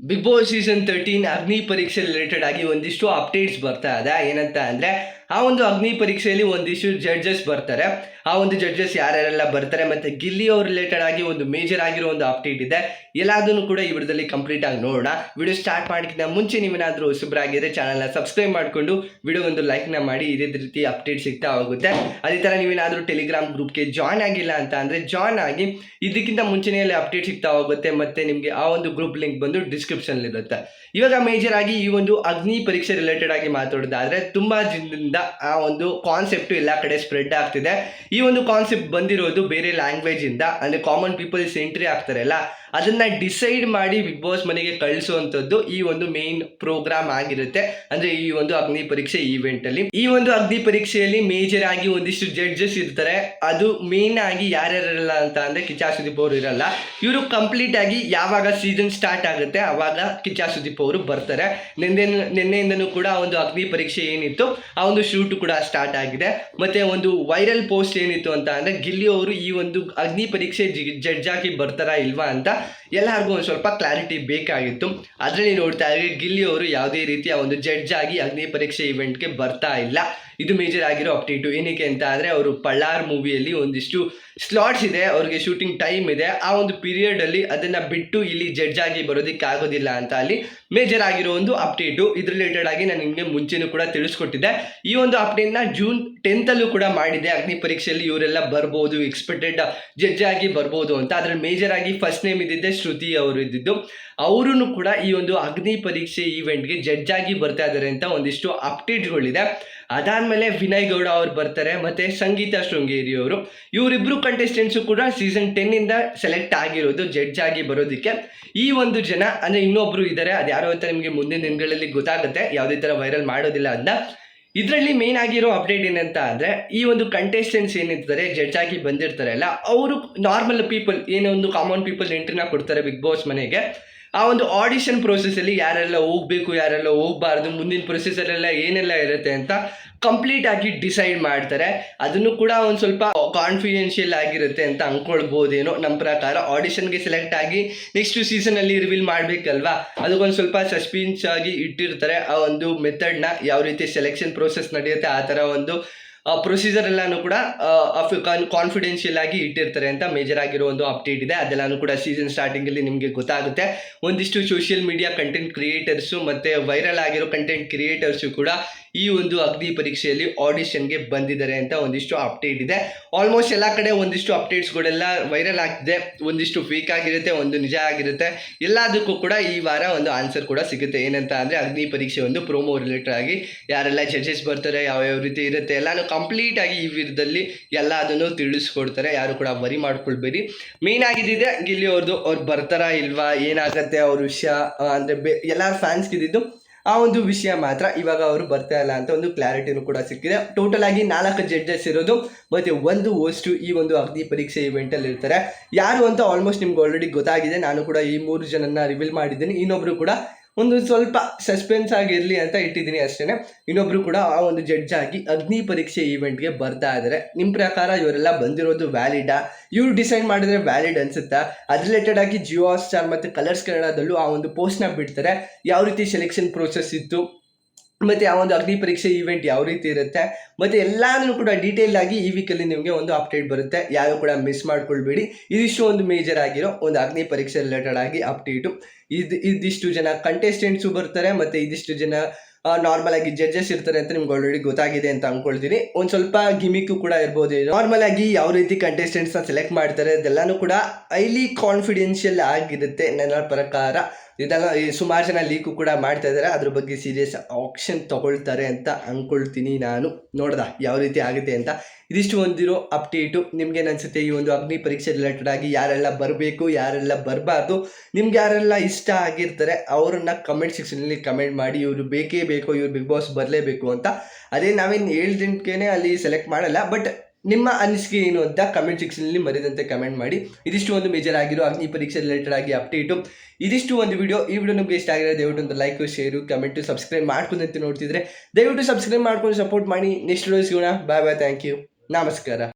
Big boss season 13 ಅಗ್ನಿ ಪರೀಕ್ಷೆ related ಆಗಿ ಒಂದಿಷ್ಟು ಅಪ್ಡೇಟ್ಸ್ ಬರ್ತಾ ಇದೆ. ಏನಂತ ಅಂದರೆ ಆ ಒಂದು ಅಗ್ನಿ ಪರೀಕ್ಷೆಯಲ್ಲಿ ಒಂದಿಷ್ಟು ಜಡ್ಜಸ್ ಬರ್ತಾರೆ. ಆ ಒಂದು ಜಡ್ಜಸ್ ಯಾರ್ಯಾರೆಲ್ಲ ಬರ್ತಾರೆ ಮತ್ತು ಗಿಲ್ಲಿ ಅವ್ರ ರಿಲೇಟೆಡ್ ಆಗಿ ಒಂದು ಮೇಜರ್ ಆಗಿರೋ ಒಂದು ಅಪ್ಡೇಟ್ ಇದೆ. ಎಲ್ಲದನ್ನು ಕೂಡ ಈ ವಿಡಿಯೋದಲ್ಲಿ ಕಂಪ್ಲೀಟ್ ಆಗಿ ನೋಡೋಣ. ವಿಡಿಯೋ ಸ್ಟಾರ್ಟ್ ಮಾಡೋಕ್ಕಿಂತ ಮುಂಚೆ ನೀವೇನಾದರೂ ಹೊಸಬರಾಗಿದ್ದರೆ ಚಾನಲ್ನ ಸಬ್ಸ್ಕ್ರೈಬ್ ಮಾಡಿಕೊಂಡು ವಿಡಿಯೋ ಒಂದು ಲೈಕ್ನ ಮಾಡಿ. ಇದೇ ರೀತಿ ಅಪ್ಡೇಟ್ ಸಿಗ್ತಾ ಹೋಗುತ್ತೆ. ಅದೇ ಥರ ನೀವೇನಾದರೂ ಟೆಲಿಗ್ರಾಮ್ ಗ್ರೂಪ್ಗೆ ಜಾಯ್ನ್ ಆಗಿಲ್ಲ ಅಂತ ಅಂದರೆ ಜಾಯ್ನ್ ಆಗಿ. ಇದಕ್ಕಿಂತ ಮುಂಚೆನೇ ಅಪ್ಡೇಟ್ ಸಿಗ್ತಾ ಹೋಗುತ್ತೆ ಮತ್ತು ನಿಮಗೆ ಆ ಒಂದು ಗ್ರೂಪ್ ಲಿಂಕ್ ಬಂದು ಡಿಸ್ಕ್ರಿಪ್ಷನ್ ಇರುತ್ತೆ. ಇವಾಗ ಮೇಜರ್ ಆಗಿ ಈ ಒಂದು ಅಗ್ನಿ ಪರೀಕ್ಷೆ ರಿಲೇಟೆಡ್ ಆಗಿ ಮಾತಾಡೋದಾದ್ರೆ ತುಂಬಾ ದಿನದಿಂದ ಆ ಒಂದು ಕಾನ್ಸೆಪ್ಟ್ ಎಲ್ಲ ಕಡೆ ಸ್ಪ್ರೆಡ್ ಆಗ್ತಿದೆ. ಈ ಒಂದು ಕಾನ್ಸೆಪ್ಟ್ ಬಂದಿರೋದು ಬೇರೆ ಲ್ಯಾಂಗ್ವೇಜ್ ಇಂದ, ಅಂದ್ರೆ ಕಾಮನ್ ಪೀಪಲ್ಸ್ ಎಂಟ್ರಿ ಆಗ್ತಾರಲ್ಲ, ಅದನ್ನ ಡಿಸೈಡ್ ಮಾಡಿ ಬಿಗ್ ಬಾಸ್ ಮನೆಗೆ ಕಳಿಸುವಂಥದ್ದು ಈ ಒಂದು ಮೇನ್ ಪ್ರೋಗ್ರಾಮ್ ಆಗಿರುತ್ತೆ. ಅಂದ್ರೆ ಈ ಒಂದು ಅಗ್ನಿ ಪರೀಕ್ಷೆ ಈವೆಂಟ್ ಅಲ್ಲಿ ಈ ಒಂದು ಅಗ್ನಿ ಪರೀಕ್ಷೆಯಲ್ಲಿ ಮೇಜರ್ ಆಗಿ ಒಂದಿಷ್ಟು ಜಡ್ಜಸ್ ಇರ್ತಾರೆ. ಅದು ಮೇನ್ ಆಗಿ ಯಾರ್ಯಾರಲ್ಲ ಅಂತ ಅಂದ್ರೆ ಕಿಚ್ಚ ಸುದೀಪ್ ಅವರು ಇರಲ್ಲ. ಇವರು ಕಂಪ್ಲೀಟ್ ಆಗಿ ಯಾವಾಗ ಸೀಸನ್ ಸ್ಟಾರ್ಟ್ ಆಗುತ್ತೆ ಅವಾಗ ಕಿಚ್ಚ ಸುದೀಪ್ ಅವರು ಬರ್ತಾರೆ. ನಿನ್ನೆಯಿಂದನೂ ಕೂಡ ಒಂದು ಅಗ್ನಿ ಪರೀಕ್ಷೆ ಏನಿತ್ತು ಆ ಒಂದು ಶೂಟ್ ಕೂಡ ಸ್ಟಾರ್ಟ್ ಆಗಿದೆ. ಮತ್ತೆ ಒಂದು ವೈರಲ್ ಪೋಸ್ಟ್ ಏನಿತ್ತು ಅಂತ ಅಂದ್ರೆ ಗಿಲ್ಲಿ ಅವರು ಈ ಒಂದು ಅಗ್ನಿ ಪರೀಕ್ಷೆ ಜಡ್ಜ್ ಆಗಿ ಬರ್ತಾರಾ ಇಲ್ವಾ ಅಂತ ಎಲ್ಲರಿಗೂ ಒಂದು ಸ್ವಲ್ಪ ಕ್ಲಾರಿಟಿ ಬೇಕಾಗಿತ್ತು. ಅದರಲ್ಲಿ ನೋಡ್ತಾ ಇದ್ರೆ ಗಿಲ್ಲಿ ಅವರು ಯಾವುದೇ ರೀತಿಯ ಒಂದು ಜಡ್ಜ್ ಆಗಿ ಅಗ್ನಿ ಪರೀಕ್ಷೆ ಇವೆಂಟ್ಗೆ ಬರ್ತಾ ಇಲ್ಲ. ಇದು ಮೇಜರ್ ಆಗಿರೋ ಅಪ್ಡೇಟು. ಏನಕ್ಕೆ ಅಂತ ಅಂದರೆ ಅವರು ಪಳ್ಳಾರ್ ಮೂವಿಯಲ್ಲಿ ಒಂದಿಷ್ಟು ಸ್ಲಾಟ್ಸ್ ಇದೆ, ಅವ್ರಿಗೆ ಶೂಟಿಂಗ್ ಟೈಮ್ ಇದೆ. ಆ ಒಂದು ಪೀರಿಯಡಲ್ಲಿ ಅದನ್ನು ಬಿಟ್ಟು ಇಲ್ಲಿ ಜಡ್ಜ್ ಆಗಿ ಬರೋದಕ್ಕೆ ಆಗೋದಿಲ್ಲ ಅಂತ ಅಲ್ಲಿ ಮೇಜರ್ ಆಗಿರೋ ಒಂದು ಅಪ್ಡೇಟು. ಇದ್ರ ರಿಲೇಟೆಡ್ ಆಗಿ ನಾನು ನಿಮಗೆ ಮುಂಚೆನೂ ಕೂಡ ತಿಳಿಸ್ಕೊಟ್ಟಿದ್ದೆ. ಈ ಒಂದು ಅಪ್ಡೇಟ್ನ ಜೂನ್ 10 ಕೂಡ ಮಾಡಿದೆ. ಅಗ್ನಿ ಪರೀಕ್ಷೆಯಲ್ಲಿ ಇವರೆಲ್ಲ ಬರ್ಬೋದು, ಎಕ್ಸ್ಪೆಕ್ಟೆಡ್ ಜಡ್ಜ್ ಆಗಿ ಬರ್ಬೋದು ಅಂತ. ಅದ್ರಲ್ಲಿ ಮೇಜರ್ ಆಗಿ ಫಸ್ಟ್ ನೇಮ್ ಇದ್ದಿದ್ದೆ ಶ್ರುತಿ ಅವರು ಇದ್ದಿದ್ದು. ಅವರೂ ಕೂಡ ಈ ಒಂದು ಅಗ್ನಿ ಪರೀಕ್ಷೆ ಈವೆಂಟ್ಗೆ ಜಡ್ಜ್ ಆಗಿ ಬರ್ತಾ ಇದ್ದಾರೆ ಅಂತ ಒಂದಿಷ್ಟು ಅಪ್ಡೇಟ್ಗಳಿದೆ. ಅದಾದಮೇಲೆ ವಿನಯ್ ಗೌಡ ಅವರು ಬರ್ತಾರೆ, ಮತ್ತು ಸಂಗೀತ ಶೃಂಗೇರಿ ಅವರು. ಇವರಿಬ್ಬರು ಕಂಟೆಸ್ಟೆಂಟ್ಸು ಕೂಡ ಸೀಸನ್ 10 ಸೆಲೆಕ್ಟ್ ಆಗಿರೋದು ಜಡ್ಜ್ ಆಗಿ ಬರೋದಕ್ಕೆ. ಈ ಒಂದು ಜನ ಅಂದರೆ ಇನ್ನೊಬ್ಬರು ಇದ್ದಾರೆ, ಅದು ಯಾರೋ ಅಂತ ನಿಮಗೆ ಮುಂದಿನ ದಿನಗಳಲ್ಲಿ ಗೊತ್ತಾಗುತ್ತೆ. ಯಾವುದೇ ಥರ ವೈರಲ್ ಮಾಡೋದಿಲ್ಲ ಅಂತ. ಇದರಲ್ಲಿ ಮೇನ್ ಆಗಿರೋ ಅಪ್ಡೇಟ್ ಏನಂತ ಅಂದರೆ ಈ ಒಂದು ಕಂಟೆಸ್ಟೆಂಟ್ಸ್ ಏನಿರ್ತಾರೆ ಜಡ್ಜ್ ಆಗಿ ಬಂದಿರ್ತಾರಲ್ಲ, ಅವರು ನಾರ್ಮಲ್ ಪೀಪಲ್ ಏನೋ ಒಂದು ಕಾಮನ್ ಪೀಪಲ್ ಎಂಟ್ರಿನ ಕೊಡ್ತಾರೆ ಬಿಗ್ ಬಾಸ್ ಮನೆಗೆ. ಆ ಒಂದು ಆಡಿಷನ್ ಪ್ರೊಸೆಸಲ್ಲಿ ಯಾರೆಲ್ಲ ಹೋಗಬೇಕು, ಯಾರೆಲ್ಲ ಹೋಗಬಾರ್ದು, ಮುಂದಿನ ಪ್ರೊಸೆಸಲ್ಲೆಲ್ಲ ಏನೆಲ್ಲ ಇರುತ್ತೆ ಅಂತ ಕಂಪ್ಲೀಟ್ ಆಗಿ ಡಿಸೈಡ್ ಮಾಡ್ತಾರೆ. ಅದನ್ನು ಕೂಡ ಒಂದು ಸ್ವಲ್ಪ ಕಾನ್ಫಿಡೆನ್ಷಿಯಲ್ ಆಗಿರುತ್ತೆ ಅಂತ ಅಂದ್ಕೊಳ್ಬೋದೇನೋ. ನಮ್ಮ ಪ್ರಕಾರ ಆಡಿಷನ್ಗೆ ಸೆಲೆಕ್ಟ್ ಆಗಿ ನೆಕ್ಸ್ಟ್ ಸೀಸನಲ್ಲಿ ರಿವೀಲ್ ಮಾಡಬೇಕಲ್ವಾ, ಅದಕ್ಕೊಂದು ಸ್ವಲ್ಪ ಸಸ್ಪೆನ್ಸ್ ಆಗಿ ಇಟ್ಟಿರ್ತಾರೆ. ಆ ಒಂದು ಮೆಥಡ್ನ ಯಾವ ರೀತಿ ಸೆಲೆಕ್ಷನ್ ಪ್ರೋಸೆಸ್ ನಡೆಯುತ್ತೆ ಆ ಥರ ಒಂದು ಪ್ರೊಸೀಜರ್ ಎಲ್ಲಾನು ಕೂಡ ಕಾನ್ಫಿಡೆನ್ಷಿಯಲ್ ಆಗಿ ಇಟ್ಟಿರ್ತಾರೆ ಅಂತ ಮೇಜರ್ ಆಗಿರೋ ಒಂದು ಅಪ್ಡೇಟ್ ಇದೆ. ಅದೆಲ್ಲಾನು ಕೂಡ ಸೀಸನ್ ಸ್ಟಾರ್ಟಿಂಗಲ್ಲಿ ನಿಮಗೆ ಗೊತ್ತಾಗುತ್ತೆ. ಒಂದಿಷ್ಟು ಸೋಷಿಯಲ್ ಮೀಡಿಯಾ ಕಂಟೆಂಟ್ ಕ್ರಿಯೇಟರ್ಸು ಮತ್ತು ವೈರಲ್ ಆಗಿರೋ ಕಂಟೆಂಟ್ ಕ್ರಿಯೇಟರ್ಸು ಕೂಡ ಈ ಒಂದು ಅಗ್ನಿ ಪರೀಕ್ಷೆಯಲ್ಲಿ ಆಡಿಷನ್ಗೆ ಬಂದಿದ್ದಾರೆ ಅಂತ ಒಂದಿಷ್ಟು ಅಪ್ಡೇಟ್ ಇದೆ. ಆಲ್ಮೋಸ್ಟ್ ಎಲ್ಲ ಕಡೆ ಒಂದಿಷ್ಟು ಅಪ್ಡೇಟ್ಸ್ಗಳೆಲ್ಲ ವೈರಲ್ ಆಗ್ತಿದೆ. ಒಂದಿಷ್ಟು ಫೇಕ್ ಆಗಿರುತ್ತೆ, ಒಂದು ನಿಜ ಆಗಿರುತ್ತೆ. ಎಲ್ಲದಕ್ಕೂ ಕೂಡ ಈ ವಾರ ಒಂದು ಆನ್ಸರ್ ಕೂಡ ಸಿಗುತ್ತೆ. ಏನಂತ ಅಂದರೆ ಅಗ್ನಿ ಪರೀಕ್ಷೆ ಒಂದು ಪ್ರೋಮೋ ರಿಲೇಟೆಡ್ ಆಗಿ ಯಾರೆಲ್ಲ ಜಡ್ಜಸ್ ಬರ್ತಾರೆ, ಯಾವ್ಯಾವ ರೀತಿ ಇರುತ್ತೆ ಎಲ್ಲನೂ ಕಂಪ್ಲೀಟ್ ಆಗಿ ಈ ವಿಡಿಯೋದಲ್ಲಿ ಎಲ್ಲ ಅದನ್ನು ತಿಳಿಸ್ಕೊಡ್ತಾರೆ. ಯಾರು ಕೂಡ ವರಿ ಮಾಡ್ಕೊಳ್ಬೇಡಿ. ಮೇನ್ ಆಗಿದ್ದಿದೆ ಗಿಲ್ಲಿ ಅವ್ರದ್ದು, ಅವ್ರು ಬರ್ತಾರಾ ಇಲ್ವಾ, ಏನಾಗುತ್ತೆ ಅವ್ರ ವಿಷಯ ಅಂದರೆ ಎಲ್ಲರ ಫ್ಯಾನ್ಸ್ಗಿದ್ದು ಆ ಒಂದು ವಿಷಯ ಮಾತ್ರ. ಇವಾಗ ಅವರು ಬರ್ತಾ ಇಲ್ಲ ಅಂತ ಒಂದು ಕ್ಲಾರಿಟಿನೂ ಕೂಡ ಸಿಕ್ಕಿದೆ. ಟೋಟಲ್ ಆಗಿ 4 ಜಡ್ಜಸ್ ಇರೋದು ಮತ್ತು 1 ಹೋಸ್ಟು ಈ ಒಂದು ಅಗ್ನಿ ಪರೀಕ್ಷೆ ಇವೆಂಟಲ್ಲಿ ಇರ್ತಾರೆ. ಯಾರು ಅಂತ ಆಲ್ಮೋಸ್ಟ್ ನಿಮ್ಗೆ ಆಲ್ರೆಡಿ ಗೊತ್ತಾಗಿದೆ. ನಾನು ಕೂಡ ಈ 3 ಜನನ ರಿವೀಲ್ ಮಾಡಿದ್ದೀನಿ. ಇನ್ನೊಬ್ರು ಕೂಡ ಒಂದು ಸ್ವಲ್ಪ ಸಸ್ಪೆನ್ಸ್ ಆಗಿರಲಿ ಅಂತ ಇಟ್ಟಿದ್ದೀನಿ ಅಷ್ಟೇ. ಇನ್ನೊಬ್ರು ಕೂಡ ಆ ಒಂದು ಜಡ್ಜ್ ಆಗಿ ಅಗ್ನಿ ಪರೀಕ್ಷೆ ಈವೆಂಟ್ಗೆ ಬರ್ತಾ ಇದ್ದಾರೆ. ನಿಮ್ಮ ಪ್ರಕಾರ ಇವರೆಲ್ಲ ಬಂದಿರೋದು ವ್ಯಾಲಿಡಾ? ಇವ್ರು ಡಿಸೈಡ್ ಮಾಡಿದ್ರೆ ವ್ಯಾಲಿಡ್ ಅನ್ಸುತ್ತಾ? ಅದು ರಿಲೇಟೆಡ್ ಆಗಿ ಜಿಯೋ ಹಾಟ್‌ಸ್ಟಾರ್ ಮತ್ತು ಕಲರ್ಸ್ ಕನ್ನಡದಲ್ಲೂ ಆ ಒಂದು ಪೋಸ್ಟ್ನ ಬಿಡ್ತಾರೆ. ಯಾವ ರೀತಿ ಸೆಲೆಕ್ಷನ್ ಪ್ರೋಸೆಸ್ ಇತ್ತು ಮತ್ತು ಆ ಒಂದು ಅಗ್ನಿ ಪರೀಕ್ಷೆ ಈವೆಂಟ್ ಯಾವ ರೀತಿ ಇರುತ್ತೆ ಮತ್ತು ಎಲ್ಲಾನು ಕೂಡ ಡೀಟೇಲ್ ಆಗಿ ಈ ವೀಕಲ್ಲಿ ನಿಮಗೆ ಒಂದು ಅಪ್ಡೇಟ್ ಬರುತ್ತೆ. ಯಾರು ಕೂಡ ಮಿಸ್ ಮಾಡ್ಕೊಳ್ಬೇಡಿ. ಇದಿಷ್ಟು ಒಂದು ಮೇಜರ್ ಆಗಿರೋ ಒಂದು ಅಗ್ನಿ ಪರೀಕ್ಷೆ ರಿಲೇಟೆಡ್ ಆಗಿ ಅಪ್ಡೇಟು. ಇದಿಷ್ಟು ಜನ ಕಂಟೆಸ್ಟೆಂಟ್ಸು ಬರ್ತಾರೆ ಮತ್ತು ಇದಿಷ್ಟು ಜನ ನಾರ್ಮಲ್ ಆಗಿ ಜಡ್ಜಸ್ ಇರ್ತಾರೆ ಅಂತ ನಿಮ್ಗೆ ಆಲ್ರೆಡಿ ಗೊತ್ತಾಗಿದೆ ಅಂತ ಅಂದ್ಕೊಳ್ತೀನಿ. ಒಂದು ಸ್ವಲ್ಪ ಗಿಮಿಕ್ಕು ಕೂಡ ಇರ್ಬೋದು. ನಾರ್ಮಲ್ ಆಗಿ ಯಾವ ರೀತಿ ಕಂಟೆಸ್ಟೆಂಟ್ಸ್ನ ಸೆಲೆಕ್ಟ್ ಮಾಡ್ತಾರೆ ಅದೆಲ್ಲನೂ ಕೂಡ ಹೈಲಿ ಕಾನ್ಫಿಡೆನ್ಷಿಯಲ್ ಆಗಿರುತ್ತೆ ನನ್ನ ಪ್ರಕಾರ. ಇದೆಲ್ಲ ಸುಮಾರು ಜನ ಲೀಕು ಕೂಡ ಮಾಡ್ತಾ ಇದ್ದಾರೆ. ಅದ್ರ ಬಗ್ಗೆ ಸೀರಿಯಸ್ ಆಕ್ಷನ್ ತಗೊಳ್ತಾರೆ ಅಂತ ಅಂದ್ಕೊಳ್ತೀನಿ ನಾನು. ನೋಡ್ದ ಯಾವ ರೀತಿ ಆಗುತ್ತೆ ಅಂತ. ಇದಿಷ್ಟು ಒಂದಿರೋ ಅಪ್ಡೇಟು. ನಿಮ್ಗೇನು ಅನಿಸುತ್ತೆ ಈ ಒಂದು ಅಗ್ನಿ ಪರೀಕ್ಷೆ ರಿಲೇಟೆಡ್ ಆಗಿ? ಯಾರೆಲ್ಲ ಬರಬೇಕು, ಯಾರೆಲ್ಲ ಬರಬಾರ್ದು, ನಿಮ್ಗೆ ಯಾರೆಲ್ಲ ಇಷ್ಟ ಆಗಿರ್ತಾರೆ ಅವರನ್ನ ಕಮೆಂಟ್ ಸೆಕ್ಷನಲ್ಲಿ ಕಮೆಂಟ್ ಮಾಡಿ. ಇವರು ಬೇಕೇ ಬೇಕು, ಇವ್ರು ಬಿಗ್ ಬಾಸ್ ಬರಲೇಬೇಕು ಅಂತ. ಅದೇ ನಾವೇನು ಹೇಳ್ದಿನ್ಕೇನೆ ಅಲ್ಲಿ ಸೆಲೆಕ್ಟ್ ಮಾಡಲ್ಲ. ಬಟ್ ನಿಮ್ಮ ಅನಿಸಿಕೆ ಏನು ಅಂತ ಕಮೆಂಟ್ ಸೆಕ್ಷನಲ್ಲಿ ಮರೆಯದಂತೆ ಕಮೆಂಟ್ ಮಾಡಿ. ಇದಿಷ್ಟು ಒಂದು ಮೇಜರ್ ಆಗಿರೋ ಅಗ್ನಿ ಪರೀಕ್ಷೆ ರಿಲೇಟೆಡ್ ಆಗಿ ಅಪ್ಡೇಟು. ಇದಿಷ್ಟು ಒಂದು ವಿಡಿಯೋ. ಈ ವಿಡಿಯೋ ನಿಮಗೆ ಇಷ್ಟ ಆಗಿರೋ ದಯವಿಟ್ಟು ಒಂದು ಲೈಕು, ಶೇರು, ಕಮೆಂಟು, ಸಬ್ಸ್ಕ್ರೈಬ್ ಮಾಡ್ಕೊಂಡಂತೆ ನೋಡ್ತಿದ್ರೆ ದಯವಿಟ್ಟು ಸಬ್ಸ್ಕ್ರೈಬ್ ಮಾಡ್ಕೊಂಡು ಸಪೋರ್ಟ್ ಮಾಡಿ. ನೆಕ್ಸ್ಟ್ ವಿಡಿಯೋ ಸಿಗೋಣ. Bye bye. Thank you. ನಮಸ್ಕಾರ.